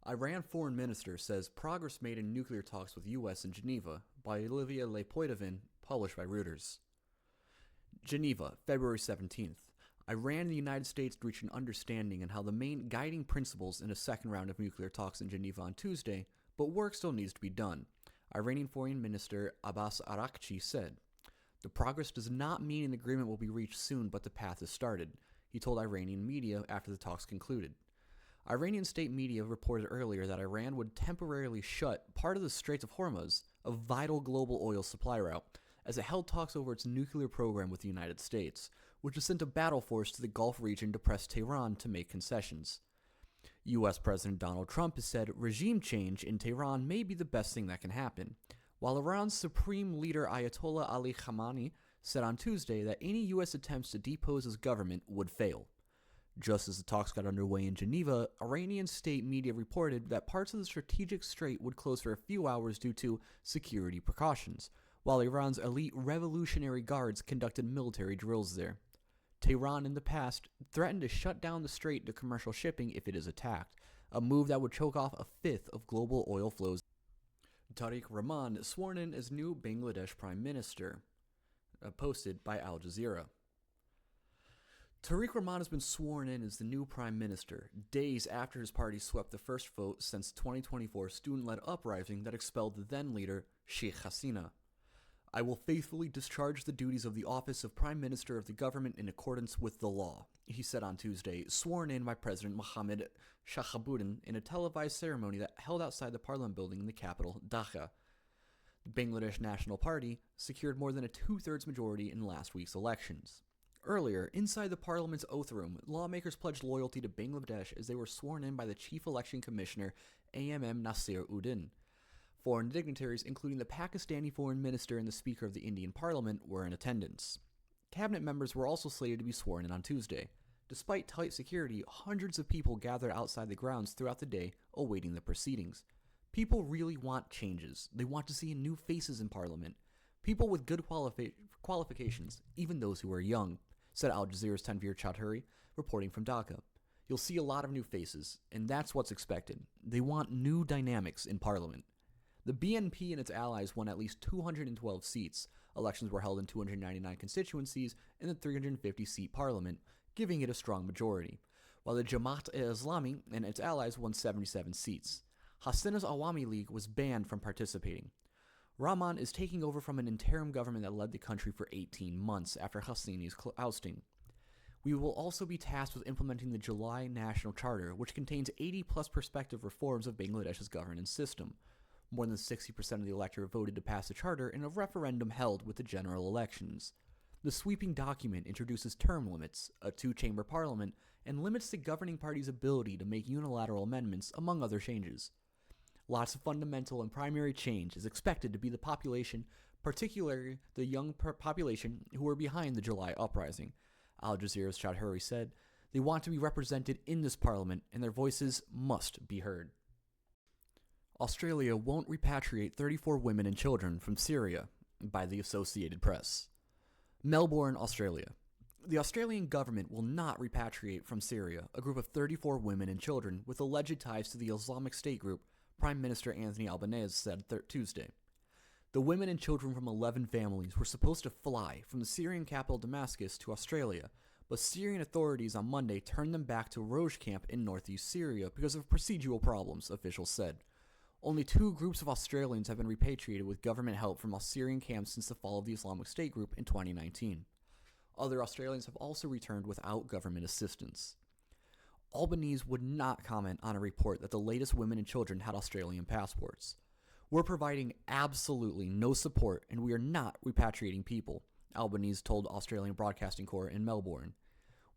Iran foreign minister says progress made in nuclear talks with U.S. in Geneva by Olivia Lepoidovin, published by Reuters. Geneva, February 17th. Iran and the United States reached an understanding on how the main guiding principles in a second round of nuclear talks in Geneva on Tuesday, but work still needs to be done, Iranian Foreign Minister Abbas Araghchi said. The progress does not mean an agreement will be reached soon, but the path has started, he told Iranian media after the talks concluded. Iranian state media reported earlier that Iran would temporarily shut part of the Straits of Hormuz, a vital global oil supply route, as it held talks over its nuclear program with the United States, which has sent a battle force to the Gulf region to press Tehran to make concessions. U.S. President Donald Trump has said regime change in Tehran may be the best thing that can happen, while Iran's supreme leader Ayatollah Ali Khamenei said on Tuesday that any U.S. attempts to depose his government would fail. Just as the talks got underway in Geneva, Iranian state media reported that parts of the strategic strait would close for a few hours due to security precautions, while Iran's elite Revolutionary Guards conducted military drills there. Tehran in the past threatened to shut down the strait to commercial shipping if it is attacked, a move that would choke off a fifth of global oil flows. Tariq Rahman sworn in as new Bangladesh Prime Minister, posted by Al Jazeera. Tariq Rahman has been sworn in as the new prime minister, days after his party swept the first vote since 2024 student-led uprising that expelled the then-leader, Sheikh Hasina. I will faithfully discharge the duties of the office of Prime Minister of the government in accordance with the law, he said on Tuesday, sworn in by President Mohammed Shahabuddin in a televised ceremony that held outside the parliament building in the capital, Dhaka. The Bangladesh National Party secured more than a two-thirds majority in last week's elections. Earlier, inside the parliament's oath room, lawmakers pledged loyalty to Bangladesh as they were sworn in by the Chief Election Commissioner AMM Nasir Uddin. Foreign dignitaries, including the Pakistani foreign minister and the Speaker of the Indian Parliament, were in attendance. Cabinet members were also slated to be sworn in on Tuesday. Despite tight security, hundreds of people gathered outside the grounds throughout the day, awaiting the proceedings. People really want changes. They want to see new faces in Parliament. People with good qualifications, even those who are young, said Al Jazeera's Tanveer Chaudhuri, reporting from Dhaka. You'll see a lot of new faces, and that's what's expected. They want new dynamics in Parliament. The BNP and its allies won at least 212 seats. Elections were held in 299 constituencies in the 350-seat parliament, giving it a strong majority, while the Jamaat-e-Islami and its allies won 77 seats. Hasina's Awami League was banned from participating. Rahman is taking over from an interim government that led the country for 18 months after Hasini's ousting. We will also be tasked with implementing the July National Charter, which contains 80-plus prospective reforms of Bangladesh's governance system. More than 60% of the electorate voted to pass the charter in a referendum held with the general elections. The sweeping document introduces term limits, a two-chamber parliament, and limits the governing party's ability to make unilateral amendments, among other changes. Lots of fundamental and primary change is expected to be the population, particularly the young population who were behind the July uprising. Al Jazeera's Chaudhuri said, they want to be represented in this parliament and their voices must be heard. Australia won't repatriate 34 women and children from Syria, by the Associated Press. Melbourne, Australia. The Australian government will not repatriate from Syria a group of 34 women and children with alleged ties to the Islamic State group, Prime Minister Anthony Albanese said Tuesday. The women and children from 11 families were supposed to fly from the Syrian capital Damascus to Australia, but Syrian authorities on Monday turned them back to Roj camp in northeast Syria because of procedural problems, officials said. Only two groups of Australians have been repatriated with government help from Syrian camps since the fall of the Islamic State group in 2019. Other Australians have also returned without government assistance. Albanese would not comment on a report that the latest women and children had Australian passports. We're providing absolutely no support and we are not repatriating people, Albanese told Australian Broadcasting Corps in Melbourne.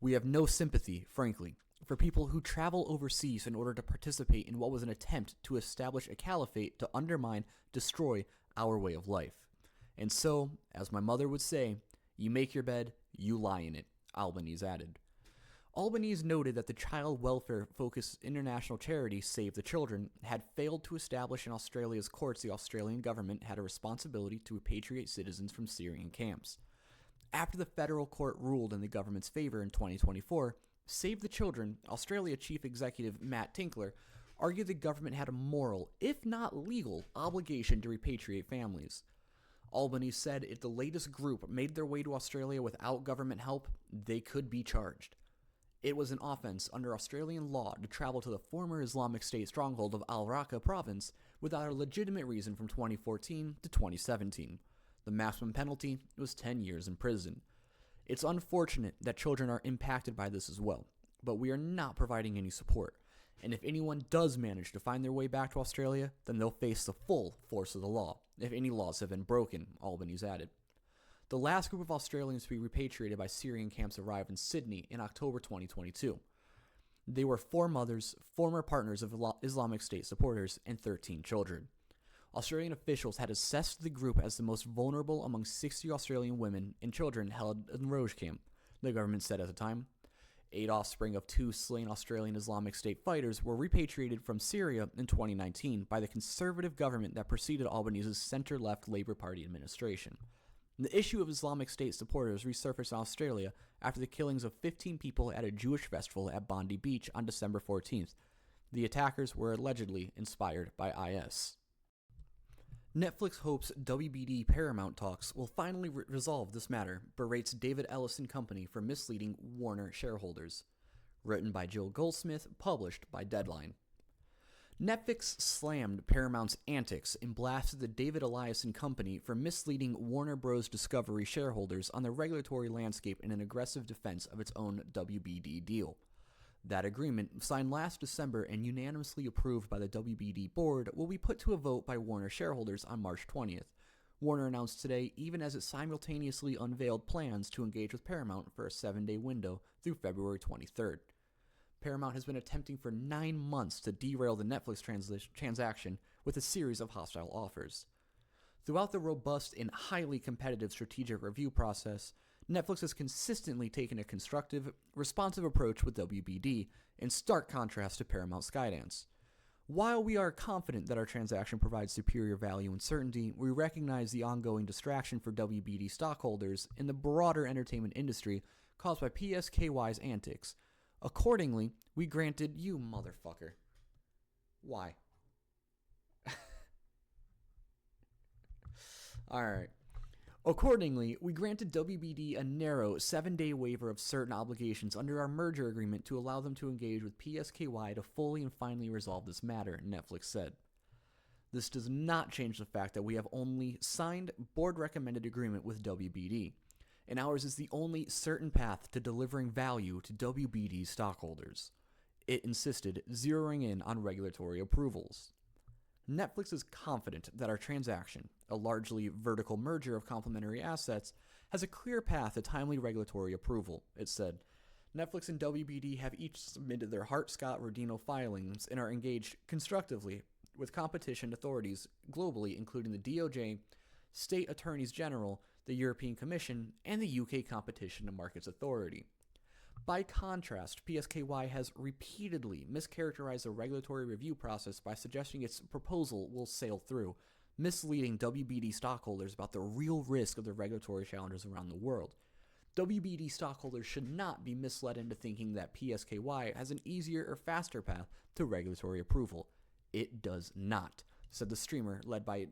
We have no sympathy, frankly, for people who travel overseas in order to participate in what was an attempt to establish a caliphate to undermine, destroy our way of life. And so, as my mother would say, you make your bed, you lie in it, Albanese added. Albanese noted that the child welfare-focused international charity Save the Children had failed to establish in Australia's courts the Australian government had a responsibility to repatriate citizens from Syrian camps. After the federal court ruled in the government's favor in 2024, Save the Children, Australia Chief Executive Matt Tinkler, argued the government had a moral, if not legal, obligation to repatriate families. Albany said if the latest group made their way to Australia without government help, they could be charged. It was an offense under Australian law to travel to the former Islamic State stronghold of Al Raqqa province without a legitimate reason from 2014 to 2017. The maximum penalty was 10 years in prison. It's unfortunate that children are impacted by this as well, but we are not providing any support. And if anyone does manage to find their way back to Australia, then they'll face the full force of the law, if any laws have been broken, Albany's added. The last group of Australians to be repatriated by Syrian camps arrived in Sydney in October 2022. They were 4 mothers, former partners of Islamic State supporters, and 13 children. Australian officials had assessed the group as the most vulnerable among 60 Australian women and children held in Roj camp, the government said at the time. 8 offspring of 2 slain Australian Islamic State fighters were repatriated from Syria in 2019 by the conservative government that preceded Albanese's center-left Labour Party administration. The issue of Islamic State supporters resurfaced in Australia after the killings of 15 people at a Jewish festival at Bondi Beach on December 14th. The attackers were allegedly inspired by IS. Netflix hopes WBD Paramount talks will finally resolve this matter, but rates David Ellis and Company for misleading Warner shareholders. Written by Jill Goldsmith, published by Deadline. Netflix slammed Paramount's antics and blasted the David Elias and Company for misleading Warner Bros. Discovery shareholders on the regulatory landscape in an aggressive defense of its own WBD deal. That agreement, signed last December and unanimously approved by the WBD board, will be put to a vote by Warner shareholders on March 20th. Warner announced today, even as it simultaneously unveiled plans to engage with Paramount for a 7-day window through February 23rd. Paramount has been attempting for 9 months to derail the Netflix transaction with a series of hostile offers. Throughout the robust and highly competitive strategic review process, Netflix has consistently taken a constructive, responsive approach with WBD, in stark contrast to Paramount Skydance. While we are confident that our transaction provides superior value and certainty, we recognize the ongoing distraction for WBD stockholders in the broader entertainment industry caused by PSKY's antics. Accordingly, we granted you, motherfucker. Why? Alright. Accordingly, we granted WBD a narrow 7-day waiver of certain obligations under our merger agreement to allow them to engage with PSKY to fully and finally resolve this matter, Netflix said. This does not change the fact that we have only signed board-recommended agreement with WBD, and ours is the only certain path to delivering value to WBD stockholders. It insisted, zeroing in on regulatory approvals. Netflix is confident that our transaction, a largely vertical merger of complementary assets, has a clear path to timely regulatory approval, it said. Netflix and WBD have each submitted their Hart-Scott-Rodino filings and are engaged constructively with competition authorities globally, including the DOJ, state attorneys general, the European Commission, and the UK Competition and Markets Authority. By contrast, PSKY has repeatedly mischaracterized the regulatory review process by suggesting its proposal will sail through, misleading WBD stockholders about the real risk of the regulatory challenges around the world. WBD stockholders should not be misled into thinking that PSKY has an easier or faster path to regulatory approval. It does not, said the streamer led by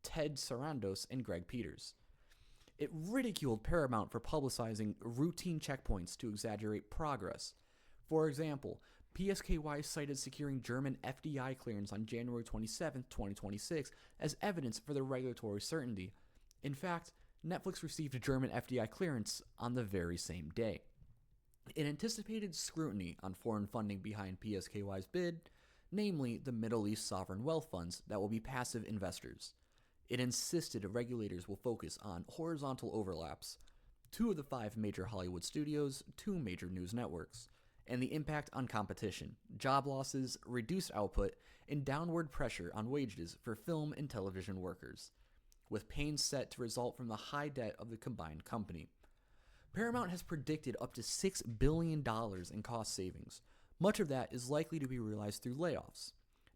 Ted Sarandos and Greg Peters. It ridiculed Paramount for publicizing routine checkpoints to exaggerate progress. For example, PSKY cited securing German FDI clearance on January 27, 2026 as evidence for the regulatory certainty. In fact, Netflix received German FDI clearance on the very same day. It anticipated scrutiny on foreign funding behind PSKY's bid, namely the Middle East sovereign wealth funds that will be passive investors. It insisted regulators will focus on horizontal overlaps, 2 of the 5 major Hollywood studios, 2 major news networks, and the impact on competition, job losses, reduced output, and downward pressure on wages for film and television workers, with pain set to result from the high debt of the combined company. Paramount has predicted up to $6 billion in cost savings. Much of that is likely to be realized through layoffs.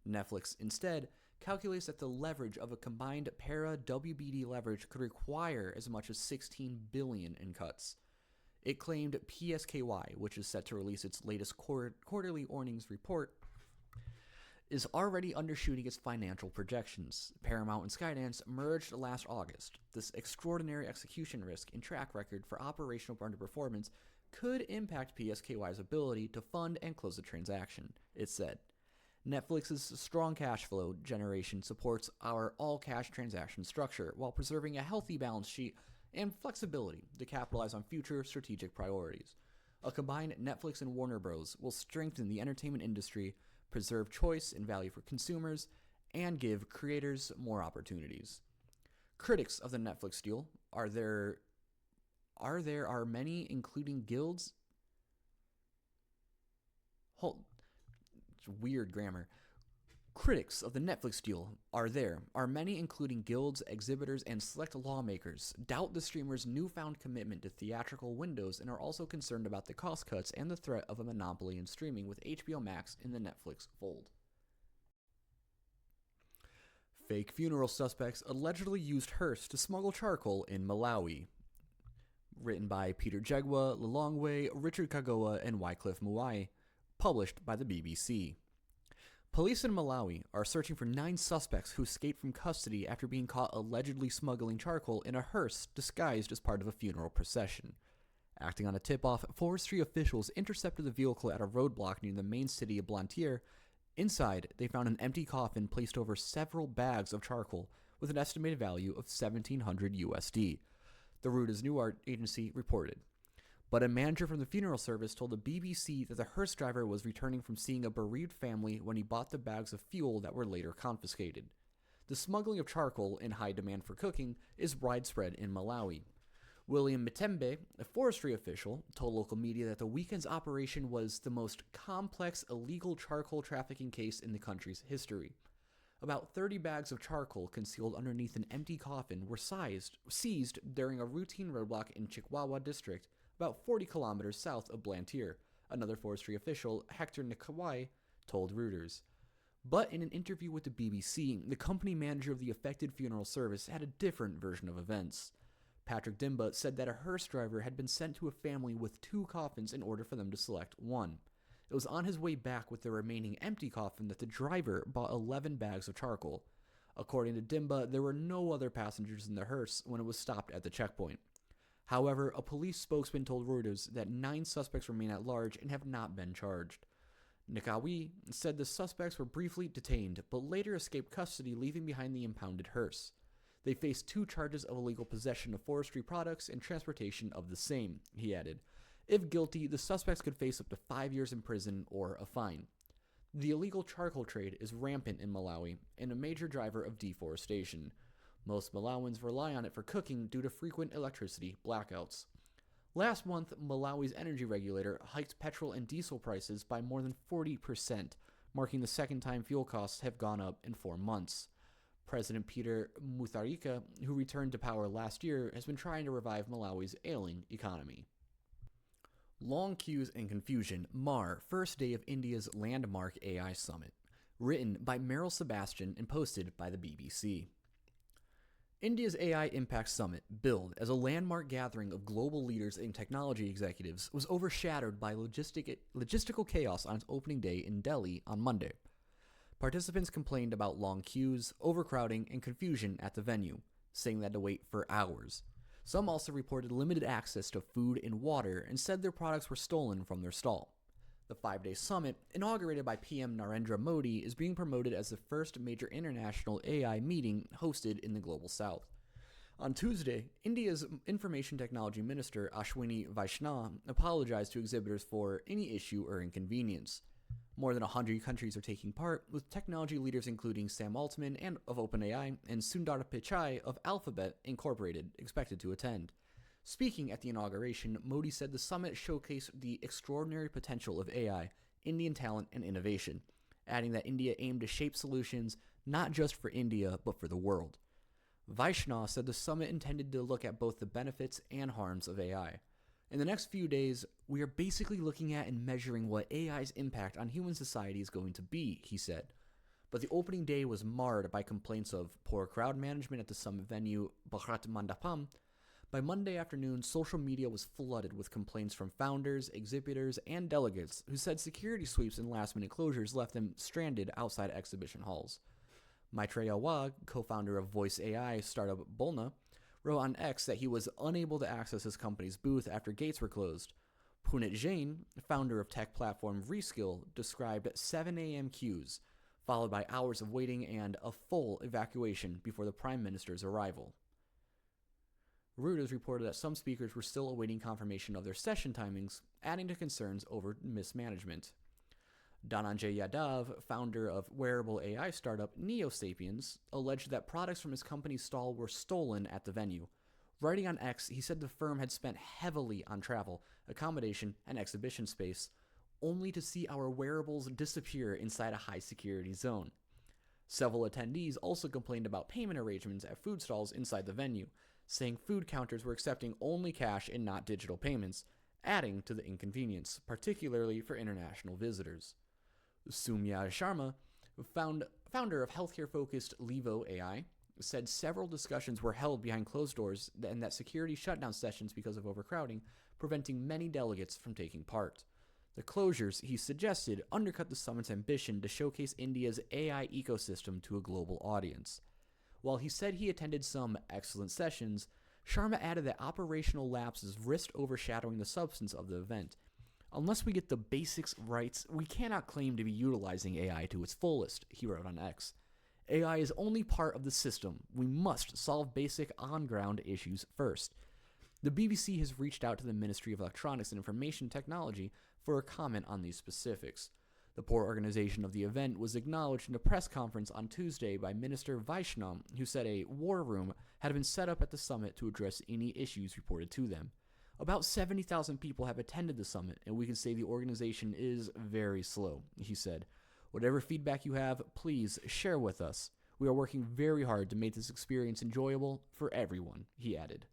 Netflix, instead, calculates that the leverage of a combined para-WBD leverage could require as much as $16 billion in cuts. It claimed PSKY, which is set to release its latest quarterly earnings report, is already undershooting its financial projections. Paramount and Skydance merged last August. This extraordinary execution risk and track record for operational underperformance could impact PSKY's ability to fund and close the transaction, it said. Netflix's strong cash flow generation supports our all-cash transaction structure while preserving a healthy balance sheet and flexibility to capitalize on future strategic priorities. A combined Netflix and Warner Bros. Will strengthen the entertainment industry, preserve choice and value for consumers, and give creators more opportunities. Critics of the Netflix deal are many, including guilds. Weird grammar. Critics of the Netflix deal are many, including guilds, exhibitors, and select lawmakers, doubt the streamer's newfound commitment to theatrical windows and are also concerned about the cost cuts and the threat of a monopoly in streaming with HBO Max in the Netflix fold. Fake funeral suspects allegedly used hearse to smuggle charcoal in Malawi. Written by Peter Jegwa, Lilongwe, Richard Kagoa, and Wycliffe Muai. Published by the BBC. Police in Malawi are searching for 9 suspects who escaped from custody after being caught allegedly smuggling charcoal in a hearse disguised as part of a funeral procession. Acting on a tip-off, forestry officials intercepted the vehicle at a roadblock near the main city of Blantyre. Inside, they found an empty coffin placed over several bags of charcoal with an estimated value of $1,700 USD. The Reuters news agency reported. But a manager from the funeral service told the BBC that the hearse driver was returning from seeing a bereaved family when he bought the bags of fuel that were later confiscated. The smuggling of charcoal, in high demand for cooking, is widespread in Malawi. William Mitembe, a forestry official, told local media that the weekend's operation was the most complex illegal charcoal trafficking case in the country's history. About 30 bags of charcoal concealed underneath an empty coffin were seized during a routine roadblock in Chikwawa district, about 40 kilometers south of Blantyre, another forestry official, Hector Nikawai, told Reuters. But in an interview with the BBC, the company manager of the affected funeral service had a different version of events. Patrick Dimba said that a hearse driver had been sent to a family with 2 coffins in order for them to select one. It was on his way back with the remaining empty coffin that the driver bought 11 bags of charcoal. According to Dimba, there were no other passengers in the hearse when it was stopped at the checkpoint. However, a police spokesman told Reuters that 9 suspects remain at large and have not been charged. Nikawi said the suspects were briefly detained, but later escaped custody, leaving behind the impounded hearse. They faced 2 charges of illegal possession of forestry products and transportation of the same, he added. If guilty, the suspects could face up to 5 years in prison or a fine. The illegal charcoal trade is rampant in Malawi and a major driver of deforestation. Most Malawans rely on it for cooking due to frequent electricity blackouts. Last month, Malawi's energy regulator hiked petrol and diesel prices by more than 40%, marking the second time fuel costs have gone up in 4 months. President Peter Mutharika, who returned to power last year, has been trying to revive Malawi's ailing economy. Long queues and confusion mar first day of India's landmark AI summit. Written by Meryl Sebastian and posted by the BBC. India's AI Impact Summit, billed as a landmark gathering of global leaders and technology executives, was overshadowed by logistical chaos on its opening day in Delhi on Monday. Participants complained about long queues, overcrowding, and confusion at the venue, saying they had to wait for hours. Some also reported limited access to food and water and said their products were stolen from their stall. The 5-day summit, inaugurated by PM Narendra Modi, is being promoted as the first major international AI meeting hosted in the global south. On Tuesday, India's Information Technology Minister Ashwini Vaishnaw apologized to exhibitors for any issue or inconvenience. More than 100 countries are taking part, with technology leaders including Sam Altman of OpenAI and Sundar Pichai of Alphabet Incorporated expected to attend. Speaking at the inauguration, Modi said the summit showcased the extraordinary potential of AI, Indian talent, and innovation, adding that India aimed to shape solutions not just for India, but for the world. Vaishnaw said the summit intended to look at both the benefits and harms of AI. In the next few days, we are basically looking at and measuring what AI's impact on human society is going to be, he said. But the opening day was marred by complaints of poor crowd management at the summit venue, Bharat Mandapam, By Monday afternoon, social media was flooded with complaints from founders, exhibitors, and delegates who said security sweeps and last-minute closures left them stranded outside exhibition halls. Maitreya Wag, co-founder of voice AI startup Bolna, wrote on X that he was unable to access his company's booth after gates were closed. Punit Jain, founder of tech platform Reskill, described 7 a.m. queues, followed by hours of waiting and a full evacuation before the Prime Minister's arrival. Reuters reported that some speakers were still awaiting confirmation of their session timings, adding to concerns over mismanagement. Dhananjay Yadav, founder of wearable AI startup NeoSapiens, alleged that products from his company's stall were stolen at the venue. Writing on X, he said the firm had spent heavily on travel, accommodation, and exhibition space, only to see our wearables disappear inside a high-security zone. Several attendees also complained about payment arrangements at food stalls inside the venue, saying food counters were accepting only cash and not digital payments, adding to the inconvenience, particularly for international visitors. Soumya Sharma, founder of healthcare-focused Levo AI, said several discussions were held behind closed doors and that security shut down sessions because of overcrowding, preventing many delegates from taking part. The closures, he suggested, undercut the summit's ambition to showcase India's AI ecosystem to a global audience. While he said he attended some excellent sessions, Sharma added that operational lapses risked overshadowing the substance of the event. Unless we get the basics right, we cannot claim to be utilizing AI to its fullest, he wrote on X. AI is only part of the system. We must solve basic on-ground issues first. The BBC has reached out to the Ministry of Electronics and Information Technology for a comment on these specifics. The poor organization of the event was acknowledged in a press conference on Tuesday by Minister Vaishnav, who said a war room had been set up at the summit to address any issues reported to them. About 70,000 people have attended the summit, and we can say the organization is very slow, he said. Whatever feedback you have, please share with us. We are working very hard to make this experience enjoyable for everyone, he added.